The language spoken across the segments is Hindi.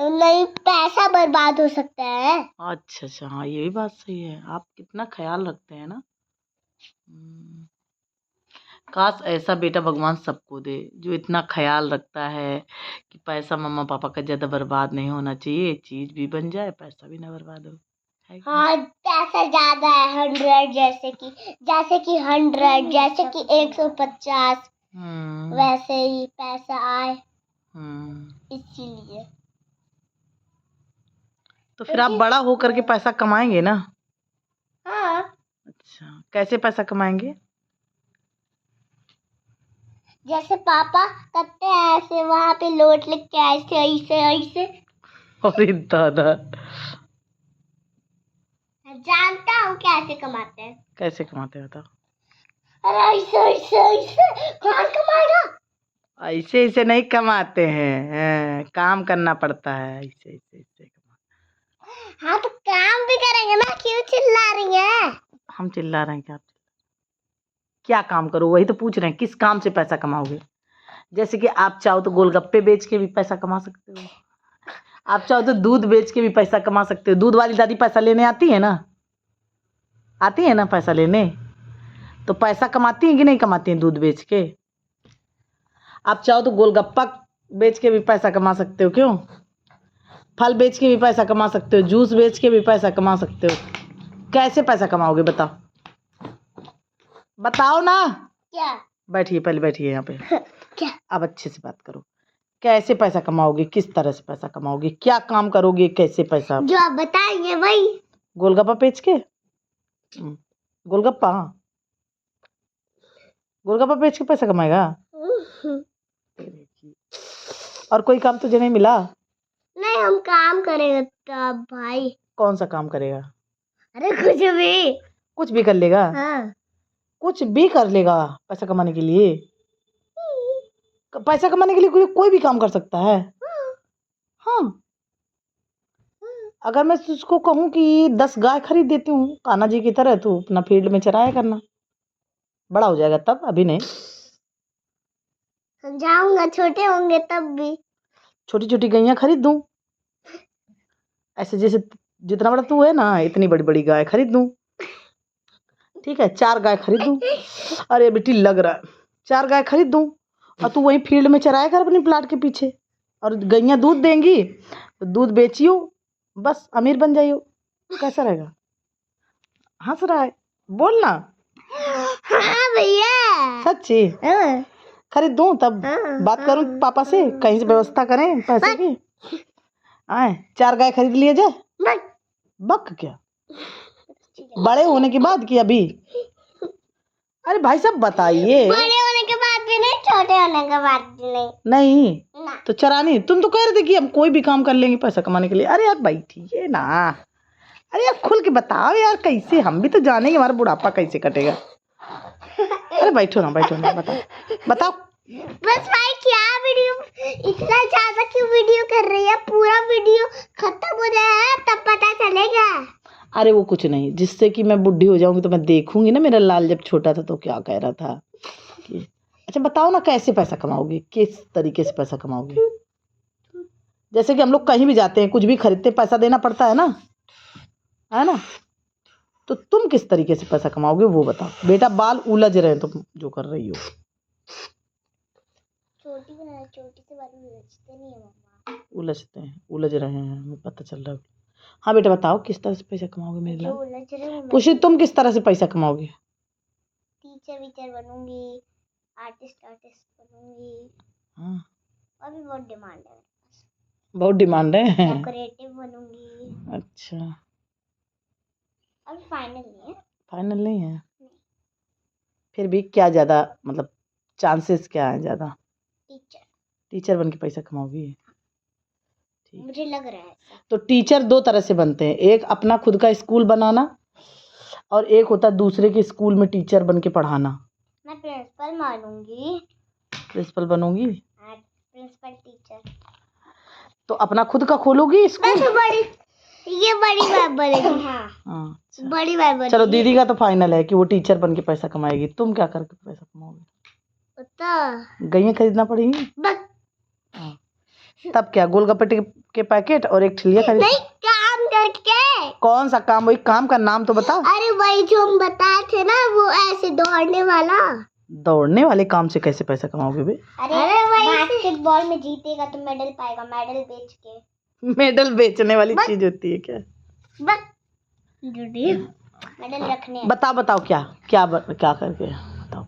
नहीं पैसा बर्बाद हो सकता है। अच्छा अच्छा, हाँ ये भी बात सही है। आप कितना ख्याल रखते हैं ना। काश ऐसा बेटा भगवान सबको दे जो इतना ख्याल रखता है कि पैसा मम्मा पापा का ज्यादा बर्बाद नहीं होना चाहिए, चीज भी बन जाए, पैसा भी ना बर्बाद हो। हाँ पैसा ज्यादा है 100 जैसे कि 100 जैसे कि 150 वैसे ही पैसा आए इसीलिए। तो फिर आप बड़ा होकर के पैसा कमाएंगे ना। हाँ। अच्छा, कैसे पैसा कमाएंगे? जैसे पापा करते हैं ऐसे, वहाँ पे लोट लिख के ऐसे ऐसे ऐसे। अरे दादा, जानता हूँ कैसे कमाते हैं। कैसे कमाते हैं बताओ? अरे ऐसे ऐसे ऐसे कौन कमाएगा? ऐसे ऐसे नहीं कमाते हैं, काम करना पड़ता है। ऐसे ऐसे ऐसे हाँ तो काम भी करेंगे ना, क्यों चिल्ला रही है? हम चिल्ला रहे हैं क्या? क्या काम करो, वही तो पूछ रहे हैं। किस काम से पैसा कमाओगे? जैसे कि आप चाहो तो गोलगप्पे बेच के भी पैसा कमा सकते हो, आप चाहो तो दूध बेच के भी पैसा कमा सकते हो। दूध वाली दादी पैसा लेने आती है ना, आती है ना पैसा लेने, तो पैसा कमाती है कि नहीं कमाती है दूध बेच के? आप चाहो तो गोलगप्पा बेच के भी पैसा कमा सकते हो, क्यों? फल बेच के भी पैसा कमा सकते हो, जूस बेच के भी पैसा कमा सकते हो। कैसे पैसा कमाओगे बताओ? बताओ ना। क्या? बैठिए, पहले बैठिए यहाँ पे। क्या? अब अच्छे से बात करो। कैसे पैसा कमाओगे, किस तरह से पैसा कमाओगे, क्या काम करोगे, कैसे पैसा? जो आप बताएंगे वही। गोलगप्पा बेच के? गोलगप्पा, गोलगप्पा बेच के पैसा कमाएगा? और कोई काम तुझे नहीं मिला? नहीं, हम काम करेंगे तब भाई। कौन सा काम करेगा? अरे कुछ भी। कुछ भी कर लेगा? हाँ। कुछ भी कर लेगा पैसा कमाने के लिए? पैसा कमाने के लिए कोई भी काम कर सकता है। हाँ। अगर मैं तुझको कहूँ कि 10 गाय खरीद देती हूँ कान्हा जी की तरह, तो अपना फील्ड में चराया करना, बड़ा हो जाएगा तब, अभी नहीं। समझाऊंगा, छोटे होंगे तब भी। छोटी छोटी गैया खरीद दूँ, ऐसे जैसे जितना बड़ा तू है ना, इतनी बड़ी बड़ी गाय खरीद दूँ। ठीक है, 4 गाय खरीद दूँ। अरे बेटी लग रहा है, 4 गाय खरीद दूँ और तू वहीं फील्ड में चराया कर अपनी प्लाट के पीछे, और गैया दूध देंगी तो दूध बेचियो, बस अमीर बन जाइयो। कैसा रहेगा? हंस रहा है, बोलना। हाँ भैया, सच्ची? खरीद दूँ तब बात करूँ पापा से, कहीं से व्यवस्था करें पैसे की। आए 4 गाय खरीद लिए जाए। बक क्या, बड़े होने के बाद कि अभी? अरे भाई साहब बताइए। बड़े होने के बाद भी नहीं, छोटे होने के बाद भी नहीं। नहीं ना। तो चरानी, तुम तो कह रहे थे कि हम कोई भी काम कर लेंगे पैसा कमाने के लिए। अरे यार बैठिए ना, अरे यार खुल के बताओ यार, कैसे, हम भी तो जानेंगे हमारा बुढ़ापा कैसे कटेगा। अरे बैठो ना, बैठो ना, बताओ बताओ। बस भाई क्या वीडियो इतना ज्यादा क्यों वीडियो कर रही है? पूरा वीडियो खत्म हो जाए तब पता चलेगा। अरे वो कुछ नहीं, जिससे कि मैं बुढ़ी हो जाऊंगी तो मैं देखूंगी ना मेरा लाल जब छोटा था तो क्या कह रहा था कि। अच्छा बताओ ना, कैसे पैसा कमाओगे, किस तरीके से पैसा कमाओगे? जैसे कि हम लोग कहीं भी जाते हैं, कुछ भी खरीदते, पैसा देना पड़ता है ना, है ना? तो तुम किस तरीके से पैसा कमाओगे वो बताओ। बेटा बाल उलझ रहे हैं तुम जो कर रही हो। छोटी से बाल उलझते नहीं है मम्मा। उलझते हैं, उलझ रहे हैं, हमें पता चल रहा है। हाँ बेटा बताओ किस तरह से पैसा कमाओगे मेरे लाल? पूछिए तुम किस तरह से पैसा कमाओगे? Teacher बनूंगी, artist बनूंगी। हाँ, और भी बहुत डिमांड है मेरे पास। बहुत डिमांड है। डेकोरेटिव बनूंगी। अच्छा, अभी फाइनल नहीं है। फाइनल नहीं है? फिर भी क्या ज़्यादा, मतलब चांसेस क्या है ज़्यादा? टीचर बन के पैसा कमाओगी? ठीक, मुझे लग रहा है। तो टीचर 2 तरह से बनते हैं, एक अपना खुद का स्कूल बनाना और एक होता है दूसरे के स्कूल में टीचर बन के पढ़ाना। मैं प्रिंसिपल मानूंगी। प्रिंसिपल बनूंगी? Principal teacher. तो अपना खुद का खोलोगी स्कूल? ये बड़ी बात बनेगी। हाँ अच्छा। बड़ी बात बनेगी। चलो दीदी का तो फाइनल है कि वो टीचर बन के पैसा कमाएगी। तुम क्या करके पैसा कमाओगे? तो गैया खरीदना पड़ेगी। बस। हाँ, तब क्या, गोलगप्पे के पैकेट और एक ठिलिया खरीद? नहीं, काम करके। कौन सा काम? वही काम का नाम तो बता। अरे वही जो हम बताए थे ना, वो ऐसे दौड़ने वाला। दौड़ने वाले काम से कैसे पैसा कमाओगे बे? अरे वही बास्केटबॉल में जीतेगा तो मेडल पाएगा, मेडल बेच के। मेडल बेचने वाली चीज होती है क्या? मेडल रखने। बताओ क्या क्या करके बताओ।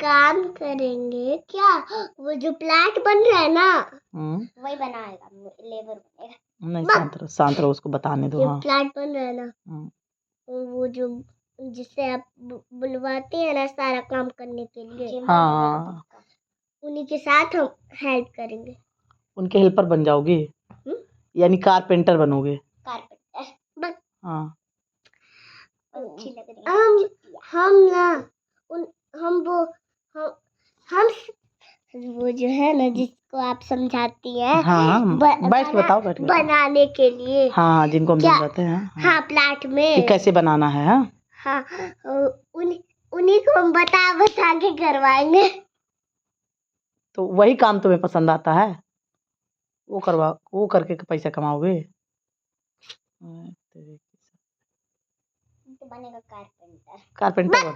काम करेंगे क्या, वो जो प्लांट बन रहा है ना, वही बनाएगा, लेबर बनेगा। नहीं, शांत रहो, उसको बताने दो। हाँ, प्लांट बन रहा है ना, वो जो जिससे आप बुलवाते हैं ना सारा काम करने के लिए, हाँ, उन्हीं के साथ हम हेल्प करेंगे। उनके हेल्पर बन जाओगे? यानी कारपेंटर बनोगे? कारपेंटर। हाँ, अच्छी लग रही है। हम ना हम वो जो है ना, जिसको आप समझाती हैं। हाँ, बैठ के बताओ, बैठ के बनाने के लिए। हाँ, जिनको हम समझाते हैं। हाँ, प्लाट में कि कैसे बनाना है। हाँ, उन्हीं को हम बता के करवाएंगे। तो वही काम तुम्हें पसंद आता है? वो करके पैसा कमाओगे? तो बनेगा कारपेंटर। कारपेंटर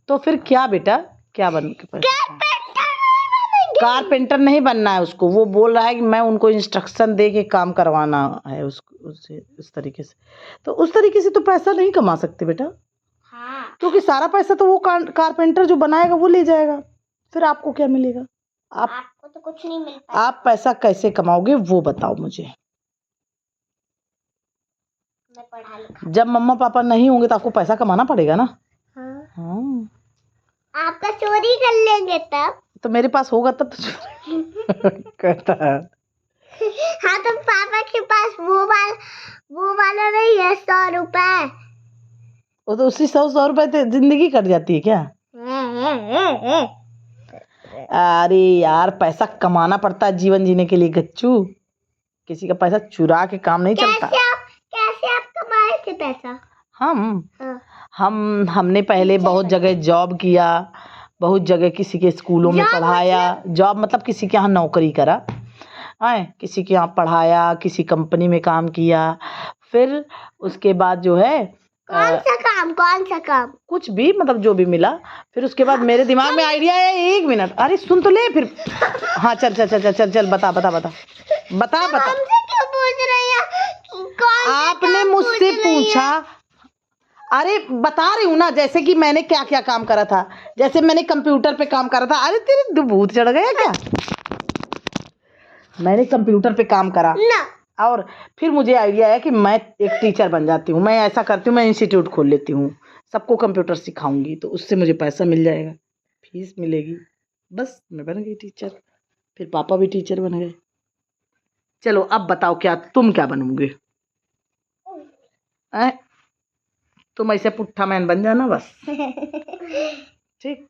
तो फिर क्या बेटा, क्या बन के पैसा? कारपेंटर नहीं बनना है उसको। वो बोल रहा है कि मैं उनको इंस्ट्रक्शन दे के काम करवाना है उससे उस तरीके से। तो उस तरीके से तो पैसा नहीं कमा सकते बेटा। हाँ, क्योंकि सारा पैसा तो वो कारपेंटर जो बनाएगा वो ले जाएगा, फिर आपको क्या मिलेगा? आपको तो कुछ नहीं मिलता। आप पैसा कैसे कमाओगे वो बताओ मुझे। मैं पढ़ा लिखा। जब मम्मा पापा नहीं होंगे तो आपको पैसा कमाना पड़ेगा ना। हाँ। आपका चोरी कर लेंगे तब। तो मेरे पास होगा तब तो कहता है। हाँ, तो पापा के पास वो वाला नहीं है 100 रुपए। वो तो उसी 100 रुपए से जिंदगी कट जाती है क्या? अरे यार, पैसा कमाना पड़ता है जीवन जीने के लिए गच्चू। किसी का पैसा चुरा के काम नहीं चलता। कैसे आप कमाए थे पैसा? हमने पहले बहुत जगह जॉब किया, बहुत जगह किसी के स्कूलों में पढ़ाया। जॉब मतलब किसी के यहाँ नौकरी करा, किसी के यहाँ पढ़ाया, किसी कंपनी में काम किया। फिर उसके बाद जो है कौन सा काम? कुछ भी, मतलब जो भी मिला। फिर उसके बाद मेरे दिमाग में आइडिया है। 1 मिनट, अरे सुन तो ले फिर। हाँ, चल बता। हमसे क्यों पूछ रही है? आपने मुझसे पूछा। अरे बता रही हूँ ना, जैसे कि मैंने क्या क्या काम करा था। जैसे मैंने कंप्यूटर पे काम करा था। अरे तेरे भूत चढ़ गया क्या? मैंने कंप्यूटर पे काम करा ना। और फिर मुझे आइडिया है कि मैं एक टीचर बन जाती हूँ। मैं ऐसा करती हूँ, मैं इंस्टीट्यूट खोल लेती हूँ, सबको कंप्यूटर सिखाऊंगी, तो उससे मुझे पैसा मिल जाएगा, फीस मिलेगी, बस मैं बन गई टीचर। फिर पापा भी टीचर बन गए। चलो अब बताओ, तुम क्या बनोगे? तुम ऐसे पुट्ठा मैन बन जाना बस। ठीक,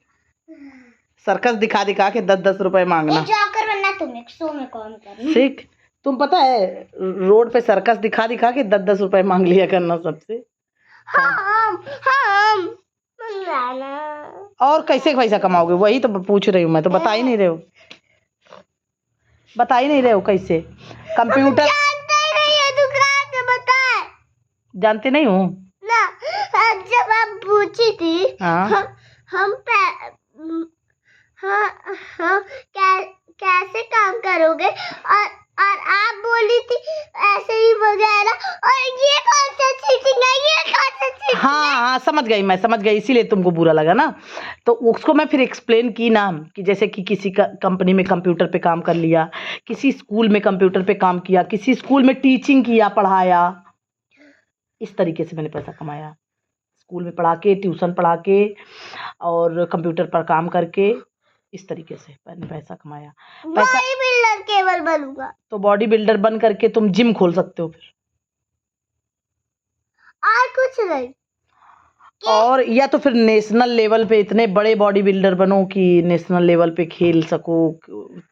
सर्कस दिखा के 10-10 रुपए मांगना। जॉकर बनना, तुम 100 में काम करना। ठीक, तुम पता है रोड पे सर्कस दिखा के 10-10 रुपए मांग लिया करना सबसे। हाँ, और कैसे पैसा कमाओगे वही तो पूछ रही हूँ मैं। तो बता ही नहीं रहे हो कैसे। कंप्यूटर जानते ही नहीं है, दुकान से बताए। जानते नहीं हूँ ना, जब आप पूछी थी। हाँ, कैसे काम करोगे, और आप बोली थी ऐसे ही वगैरह। और ये कौन सा चीटिंग है? हाँ, समझ गई, इसीलिए तुमको बुरा लगा ना। तो उसको मैं फिर एक्सप्लेन की ना, कि जैसे कि किसी का कंपनी में कंप्यूटर पे काम कर लिया, किसी स्कूल में कंप्यूटर पे काम किया, किसी स्कूल में टीचिंग किया, पढ़ाया। इस तरीके से मैंने पैसा कमाया। स्कूल में पढ़ा के, ट्यूशन पढ़ा के और कंप्यूटर पर काम करके, इस तरीके से मैंने पैसा कमाया। बॉडी बिल्डर केवल बनूंगा। तो बॉडी बिल्डर बन करके तुम जिम खोल सकते हो फिर, और कुछ नहीं। और या तो फिर नेशनल लेवल पे इतने बड़े बॉडी बिल्डर बनो कि नेशनल लेवल पे खेल सको।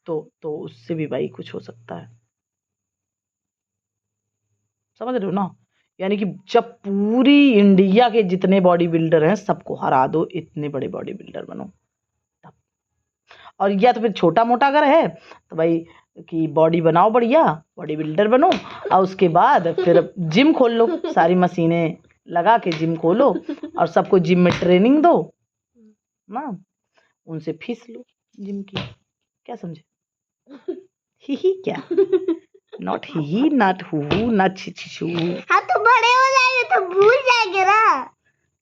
तो उससे भी भाई कुछ हो सकता है। समझ रहे हो ना? यानी कि जब पूरी इंडिया के जितने बॉडी बिल्डर हैं सबको हरा दो, इतने बड़े बॉडी बिल्डर बनो तब। और या तो फिर छोटा मोटा अगर है तो भाई कि बॉडी बनाओ, बढ़िया बॉडी बिल्डर बनो, और उसके बाद फिर जिम खोल लो, सारी मशीनें लगा के जिम खोलो और सबको जिम में ट्रेनिंग दो ना, उनसे फीस लो जिम की। क्या समझे? ही क्या, not he, not who, not छिछू। हाँ तो बड़े हो जाएंगे तो भूल जाएंगे ना।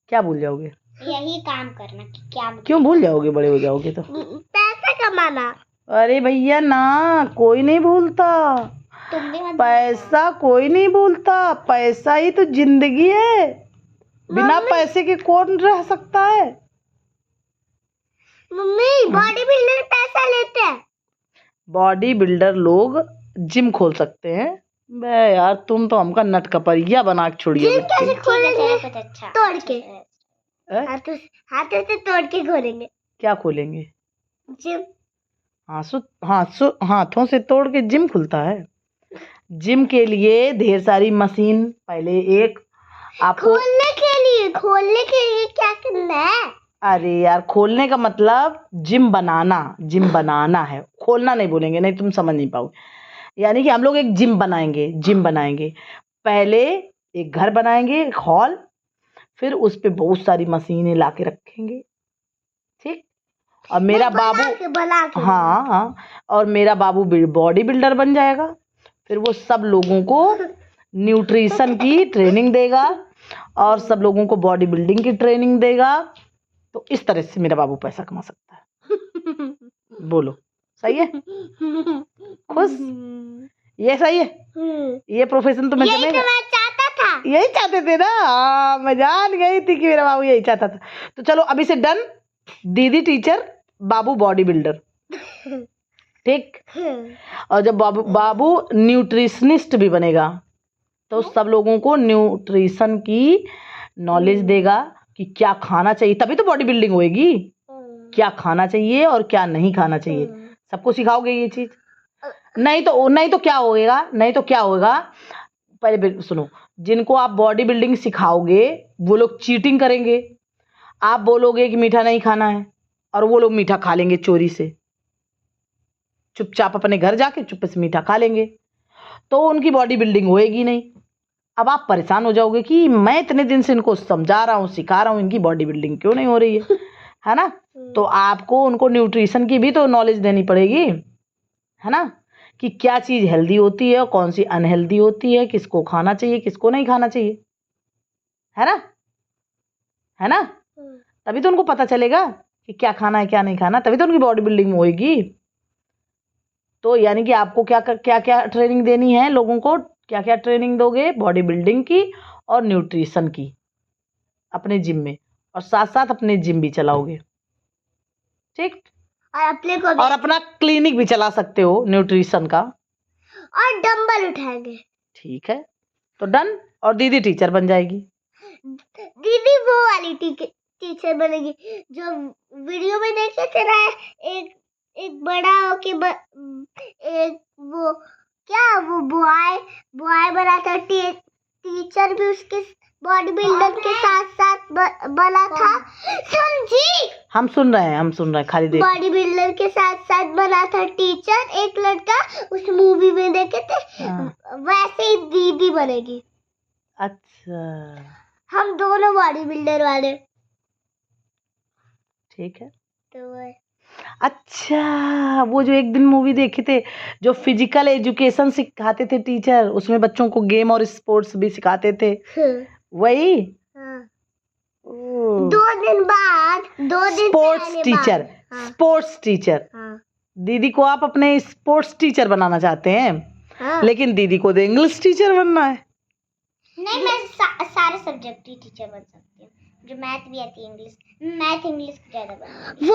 क्या भूल जाओगे? यही काम करना कि क्या क्यों भूल जाओगे? बड़े हो जाओगे तो पैसा कमाना। अरे भैया ना, कोई नहीं भूलता तुम भी मत पैसा, कोई नहीं भूलता। पैसा ही तो जिंदगी है, बिना पैसे के कौन रह सकता है? मम्मी बॉडी बिल्डर पैसा लेते हैं। बॉडी बिल्डर लोग जिम खोल सकते हैं। बे यार, तुम तो हमका नटकपरिया बना के छोड़िए। जिम कैसे खोलेंगे? तोड़ के, हाथों से तोड़ के खोलेंगे। क्या खोलेंगे? जिम। हाथों से तोड़ के जिम खुलता है? जिम के लिए ढेर सारी मशीन, पहले एक आपको खोलने के लिए क्या करना है? अरे यार, खोलने का मतलब जिम बनाना है, खोलना नहीं बोलेंगे, नहीं तुम समझ नहीं पाओगे। यानी कि हम लोग एक जिम बनाएंगे। पहले एक घर बनाएंगे, एक हॉल, फिर उस पे बहुत सारी मशीनें ला के रखेंगे, ठीक। और मेरा बाबू हाँ, और मेरा बाबू बॉडी बिल्डर बन जाएगा। फिर वो सब लोगों को न्यूट्रिशन की ट्रेनिंग देगा और सब लोगों को बॉडी बिल्डिंग की ट्रेनिंग देगा। तो इस तरह से मेरा बाबू पैसा कमा सकता है। बोलो सही है? खुश? ये सही है? ये प्रोफेशन तुम्हें चलेगा? यही चाहते थे ना? हाँ, मैं जान गई थी कि मेरा बाबू यही चाहता था। तो चलो अभी से डन, दीदी टीचर, बाबू बॉडी बिल्डर, ठीक। और जब बाबू न्यूट्रिशनिस्ट भी बनेगा तो सब लोगों को न्यूट्रिशन की नॉलेज देगा कि क्या खाना चाहिए, तभी तो बॉडी बिल्डिंग होएगी। क्या खाना चाहिए और क्या नहीं खाना चाहिए, सबको सिखाओगे ये चीज। नहीं तो क्या होगा? पहले सुनो, जिनको आप बॉडी बिल्डिंग सिखाओगे वो लोग चीटिंग करेंगे। आप बोलोगे कि मीठा नहीं खाना है और वो लोग मीठा खा लेंगे चोरी से, चुपचाप अपने घर जाके चुप से मीठा खा लेंगे, तो उनकी बॉडी बिल्डिंग होएगी नहीं। अब आप परेशान हो जाओगे कि मैं इतने दिन से इनको समझा रहा हूँ, सिखा रहा हूँ, इनकी बॉडी बिल्डिंग क्यों नहीं हो रही है ना? तो आपको उनको न्यूट्रिशन की भी तो नॉलेज देनी पड़ेगी, है ना, कि क्या चीज़ हेल्दी होती है और कौन सी अनहेल्दी होती है, किसको खाना चाहिए किसको नहीं खाना चाहिए, है ना? तभी तो उनको पता चलेगा कि क्या खाना है क्या नहीं खाना, तभी तो उनकी बॉडी बिल्डिंग होएगी। तो यानी कि आपको क्या ट्रेनिंग देनी है लोगों को, क्या ट्रेनिंग दोगे? बॉडी बिल्डिंग की और न्यूट्रिशन की अपने जिम में, और साथ साथ अपने जिम भी चलाओगे, ठीक। और अपना क्लिनिक भी चला सकते हो न्यूट्रिशन का, और डंबल उठाएंगे, ठीक है। तो डन, और दीदी टीचर बन जाएगी। दीदी वो वाली टीचर बनेगी जो वीडियो में देखे थे ना, एक बड़ा होके एक वो क्या वो बॉय बना था, टीचर भी उसके बॉडी बिल्डर के साथ बना था। समझी? हम सुन रहे हैं खाली देख। बॉडी बिल्डर के साथ बना था टीचर, एक लड़का, उस मूवी में देखे थे। वैसे ही दीदी बनेगी। अच्छा, हम दोनों बॉडी बिल्डर वाले, ठीक है। तो अच्छा, वो जो एक दिन मूवी देखे थे जो फिजिकल एजुकेशन सिखाते थे टीचर, उसमें बच्चों को गेम और स्पोर्ट्स भी सिखाते थे, वही? हाँ। 2 दिन बाद, 2 दिन स्पोर्ट्स टीचर। हाँ। दीदी को आप अपने स्पोर्ट्स टीचर बनाना चाहते हैं? हाँ। लेकिन दीदी को तो इंग्लिश टीचर बनना है। नहीं, मैं सारे सब्जेक्ट की टीचर बन सकती हूँ, जो मैथ भी आती है, इंग्लिश ज्यादा बनूंगी।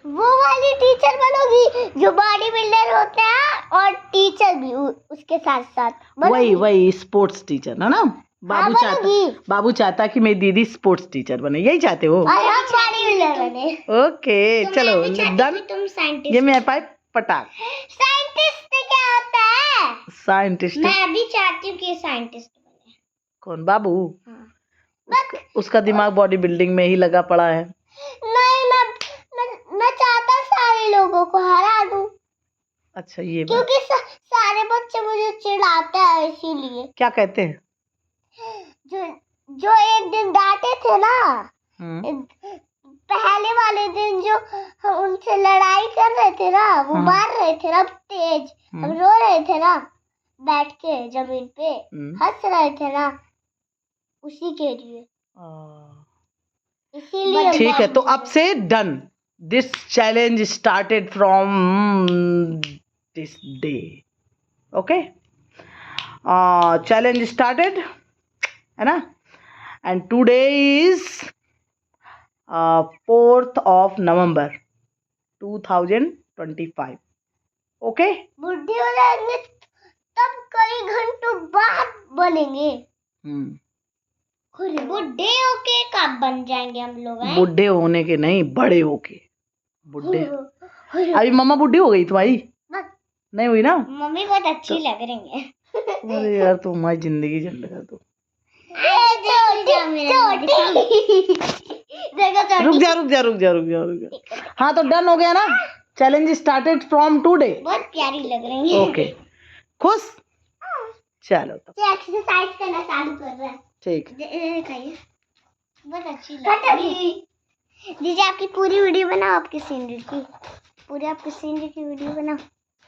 वो वाली टीचर बनोगी जो बॉडी बिल्डर होता है और टीचर भी उसके साथ साथ। वही स्पोर्ट्स टीचर है ना? बाबू चाहता कि मेरी दीदी स्पोर्ट्स टीचर बने, यही चाहते हो? बॉडी बिल्डर बने। ओके, चलो डन। तुम साइंटिस्ट। ये मेरे पास पटाख। साइंटिस्ट क्या होता है? साइंटिस्ट मैं भी चाहती हूँ कि साइंटिस्ट बने। कौन? बाबू? हाँ। उसका दिमाग बॉडी बिल्डिंग में ही लगा पड़ा है। नहीं, मैं चाहता सारे लोगों को हरा दूं। अच्छा ये बात क्योंकि सारे बच्चे मुझे चिढ़ाते हैं इसीलिए। क्या कहते हैं? जो जो एक दिन डांटे थे ना, पहले वाले दिन जो हम उनसे लड़ाई कर रहे थे ना, वो मार रहे थे ना तेज, हम रो रहे थे ना बैठ के जमीन पे, हंस रहे थे ना, उसी के लिए, इसीलिए। ठीक है, तो अब से done. This challenge started from this day. Okay, challenge started, है ना? And today is 4th of November 2025. Okay, बुढ़े हो जाएंगे तब कई घंटों बाद बनेंगे। बुढ़े होके कब बन जाएंगे हम लोग? बुढ़े होने के नहीं, बड़े होके। बुढ़े अभी मम्मा बुढ़ी हो गई तुम्हारी? नहीं हुई ना? मम्मी बहुत अच्छी लग रही है। अरे यार तुम्हारी जिंदगी झंड कर दो। रुक जा। हाँ, तो डन हो गया ना? Challenge started from today. बहुत प्यारी लग रही है। ओके, खुश? चलो तो एक्सरसाइज करना चालू कर रहा है। ठीक, बहुत अच्छी लग रही है। दीजिए आपकी पूरी वीडियो बनाओ, आपकी सीनरी की वीडियो बनाओ।